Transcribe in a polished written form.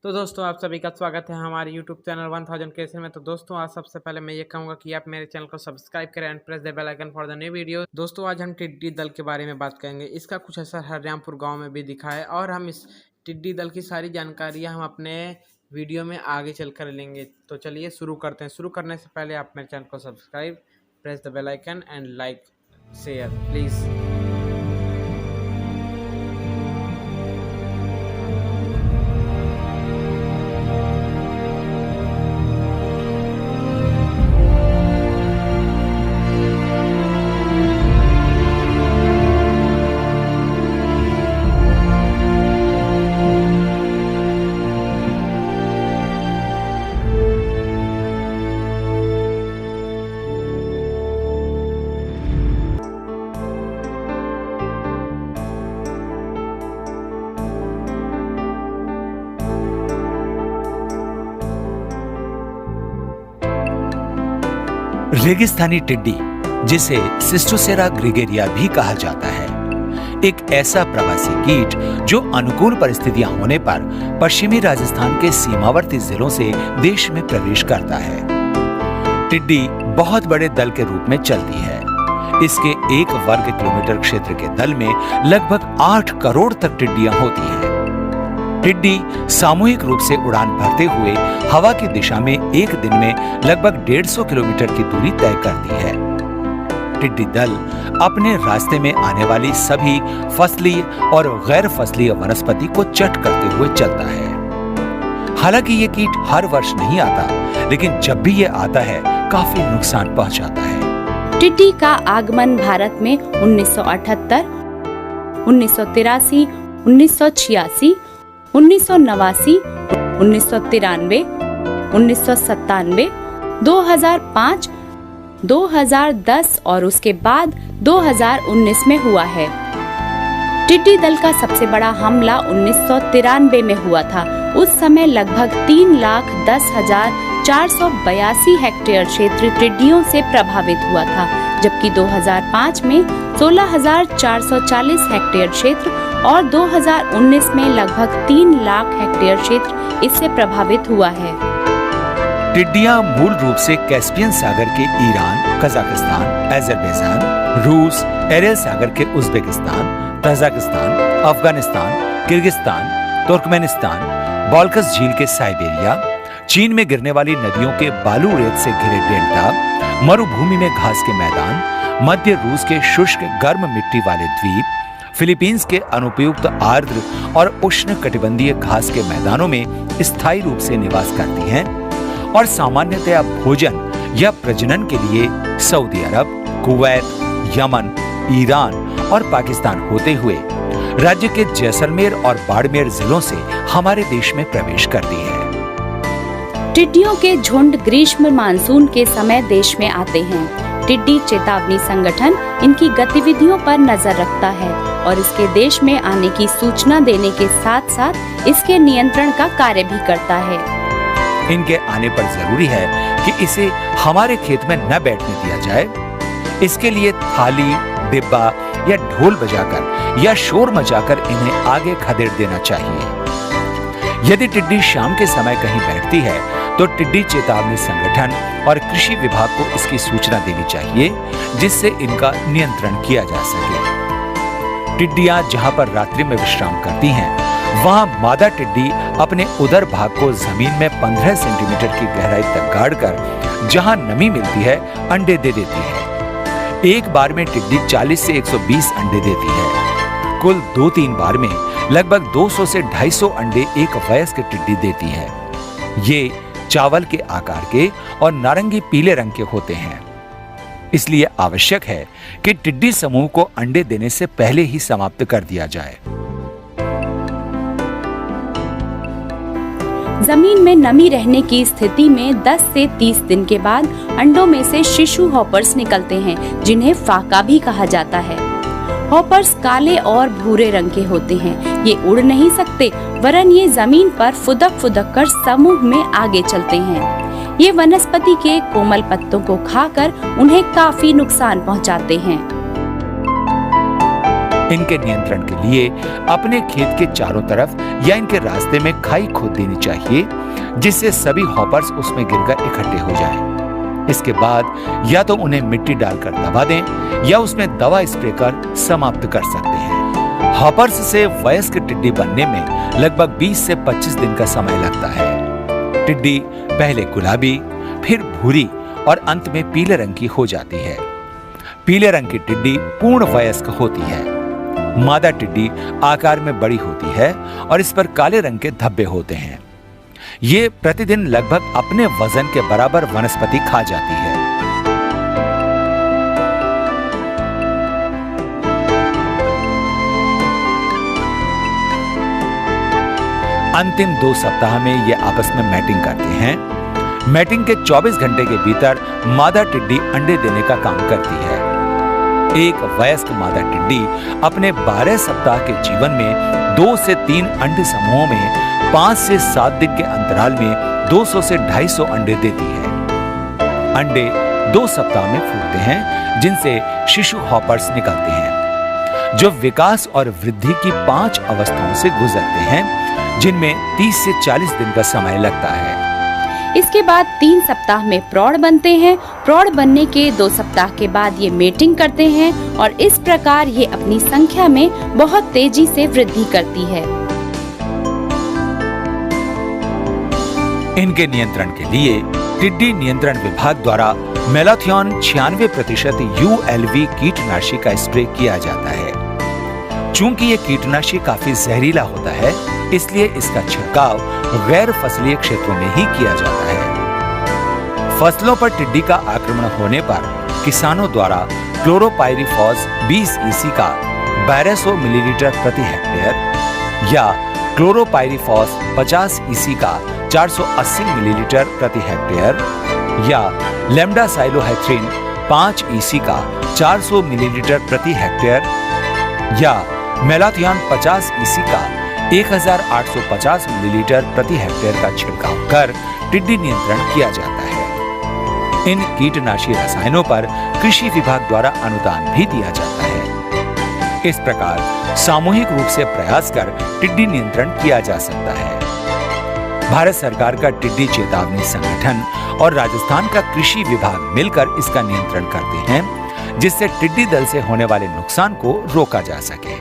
तो दोस्तों आप सभी का स्वागत है हमारे YouTube चैनल 1000 केसे में। तो दोस्तों आज सबसे पहले मैं ये कहूँगा कि आप मेरे चैनल को सब्सक्राइब करें and press the bell icon for the new video. दोस्तों आज हम टिड्डी दल के बारे में बात करेंगे। इसका कुछ असर हरिरामपुर गांव में भी दिखा है और हम इस टिड्डी दल की सारी जानकारियाँ हम अपने वीडियो में आगे चल कर लेंगे। तो चलिए शुरू करते हैं। शुरू करने से पहले आप मेरे चैनल को subscribe, press the bell icon and like share please. रेगिस्तानी टिड्डी, जिसे सिस्टोसेरा ग्रेगेरिया भी कहा जाता है, एक ऐसा प्रवासी कीट जो अनुकूल परिस्थितियां होने पर पश्चिमी राजस्थान के सीमावर्ती जिलों से देश में प्रवेश करता है। टिड्डी बहुत बड़े दल के रूप में चलती है। इसके 1 वर्ग किलोमीटर क्षेत्र के दल में लगभग 8 करोड़ तक टिड्डियां होती हैं। टिड्डी सामूहिक रूप से उड़ान भरते हुए हवा की दिशा में एक दिन में लगभग 150 किलोमीटर की दूरी तय करती है। टिड्डी दल अपने रास्ते में आने वाली सभी फसलीय और गैर फसलीय वनस्पति को चट करते हुए चलता है। हालांकि ये कीट हर वर्ष नहीं आता, लेकिन जब भी ये आता है काफी नुकसान पहुंचाता है। टिड्डी का आगमन भारत में 1978, 1983, 1986, 1989, 1993, 1997, 2005, 2010 और उसके बाद 2019 में हुआ है। टिड्डी दल का सबसे बड़ा हमला 1993 में हुआ था। उस समय लगभग 3,10,482 हेक्टेयर क्षेत्र टिड्डियों से प्रभावित हुआ था, जबकि 2005 में 16,440 हेक्टेयर क्षेत्र और 2019 में लगभग 3 लाख हेक्टेयर क्षेत्र इससे प्रभावित हुआ है। टिड्डियां मूल रूप से कैस्पियन सागर के ईरान, कजाकिस्तान, अजरबैजान, रूस, एरियल सागर के Uzbekistan, Tajikistan, Afghanistan, Kyrgyzstan, Turkmenistan, Balkhash झील के साइबेरिया, चीन में गिरने वाली नदियों के बालू रेत से घिरे डेल्टा, मरुभूमि में घास के मैदान, मध्य रूस के शुष्क गर्म मिट्टी वाले द्वीप, फिलीपींस के अनुपयुक्त आर्द्र और उष्ण कटिबंधीय घास के मैदानों में स्थायी रूप से निवास करती हैं और सामान्यतया भोजन या प्रजनन के लिए सऊदी अरब, कुवैत, यमन, ईरान और पाकिस्तान होते हुए राज्य के जैसलमेर और बाड़मेर जिलों से हमारे देश में प्रवेश करती है। टिड्डियों के झुंड ग्रीष्म मानसून के समय देश में आते हैं। टिड्डी चेतावनी संगठन इनकी गतिविधियों पर नजर रखता है और इसके देश में आने की सूचना देने के साथ साथ इसके नियंत्रण का कार्य भी करता है। इनके आने पर जरूरी है कि इसे हमारे खेत में न बैठने दिया जाए। इसके लिए थाली, डिब्बा या ढोल बजाकर या शोर मचाकर इन्हें आगे खदेड़ देना चाहिए। यदि टिड्डी शाम के समय कहीं बैठती है तो टिड्डी चेतावनी संगठन और कृषि विभाग को इसकी सूचना देनी चाहिए, जिससे इनका नियंत्रण किया जा सके। टिड्डियां जहां पर रात्रि में विश्राम करती हैं, वहां मादा टिड्डी अपने उदर भाग को जमीन में 15 सेंटीमीटर की गहराई तक गाड़कर जहां नमी मिलती है अंडे दे देती है। एक बार में टिड्डी 40 से 120 अंडे देती है। कुल 2-3 बार में लगभग 200 से 250 अंडे एक वयस्क टिड्डी देती है। ये चावल के आकार के और नारंगी पीले रंग के होते हैं। इसलिए आवश्यक है कि टिड्डी समूह को अंडे देने से पहले ही समाप्त कर दिया जाए। जमीन में नमी रहने की स्थिति में 10 से 30 दिन के बाद अंडों में से शिशु हॉपर्स निकलते हैं, जिन्हें फाका भी कहा जाता है। हॉपर्स काले और भूरे रंग के होते हैं। ये उड़ नहीं सकते, वरन ये जमीन पर फुदक कर समूह में आगे चलते हैं। ये वनस्पति के कोमल पत्तों को खाकर उन्हें काफी नुकसान पहुंचाते हैं। इनके नियंत्रण के लिए अपने खेत के चारों तरफ या इनके रास्ते में खाई खोद देनी चाहिए, जिससे सभी हॉपर्स उसमें गिरकर इकट्ठे हो जाएं। इसके बाद या तो उन्हें मिट्टी डालकर दबा दें या उसमें दवा स्प्रे कर समाप्त कर सकते हैं। हॉपर्स से वयस्क टिड्डी बनने में लगभग 20 से 25 दिन का समय लगता है। टिड्डी पहले गुलाबी, फिर भूरी और अंत में पीले रंग की हो जाती है। पीले रंग की टिड्डी पूर्ण वयस्क होती है। मादा टिड्डी आकार में बड़ी होती है और इस पर काले रंग के धब्बे होते हैं। ये प्रतिदिन लगभग अपने वजन के बराबर वनस्पति खा जाती है। अंतिम 2 सप्ताह में ये आपस में मैटिंग करते हैं। मैटिंग के 24 घंटे के भीतर मादा टिड्डी अंडे देने का काम करती है। एक वयस्क मादा टिड्डी अपने 12 सप्ताह के जीवन में 2 से 3 अंडे समूहों में 5 से 7 दिन के अंतराल में 200 से 250 अंडे देती है। अंडे 2 सप्ताह में फूटते हैं, जिनसे शिशु हॉपर्स निकलते हैं, जो विकास और वृद्धि की 5 अवस्थाओं से गुजरते हैं, जिनमें 30 से 40 दिन का समय लगता है। इसके बाद 3 सप्ताह में प्रौढ़ बनते हैं। प्रौढ़ बनने के 2 सप्ताह के बाद ये मेटिंग करते हैं और इस प्रकार ये अपनी संख्या में बहुत तेजी से वृद्धि करती है। इनके नियंत्रण के लिए टिड्डी नियंत्रण विभाग द्वारा मेलाथियोन 96% ULV कीटनाशी का स्प्रे किया जाता है। चूंकि ये कीटनाशी काफी जहरीला होता है, इसलिए इसका छिड़काव गैर फसलीय क्षेत्रों में ही किया जाता है। फसलों पर टिड्डी का आक्रमण होने पर किसानों द्वारा क्लोरोपाइरीफॉस 20 EC का 1200 मिलीलीटर प्रति हेक्टेयर या क्लोरोपाइरीफॉस 50 EC का 480 मिलीलीटर प्रति हेक्टेयर या लेम्डासाइलोहेथ्रिन 5 EC का 400 मिलीलीटर प्रति हेक्टेयर या मेलाथियोन 50 EC का 1850 मिलीलीटर प्रति हेक्टेयर का छिड़काव कर टिड्डी नियंत्रण किया जाता है। इन कीटनाशी रसायनों पर कृषि विभाग द्वारा अनुदान भी दिया जाता है। इस प्रकार सामूहिक रूप से प्रयास कर टिड्डी नियंत्रण किया जा सकता है। भारत सरकार का टिड्डी चेतावनी संगठन और राजस्थान का कृषि विभाग मिलकर इसका नियंत्रण करते हैं, जिससे टिड्डी दल से होने वाले नुकसान को रोका जा सके।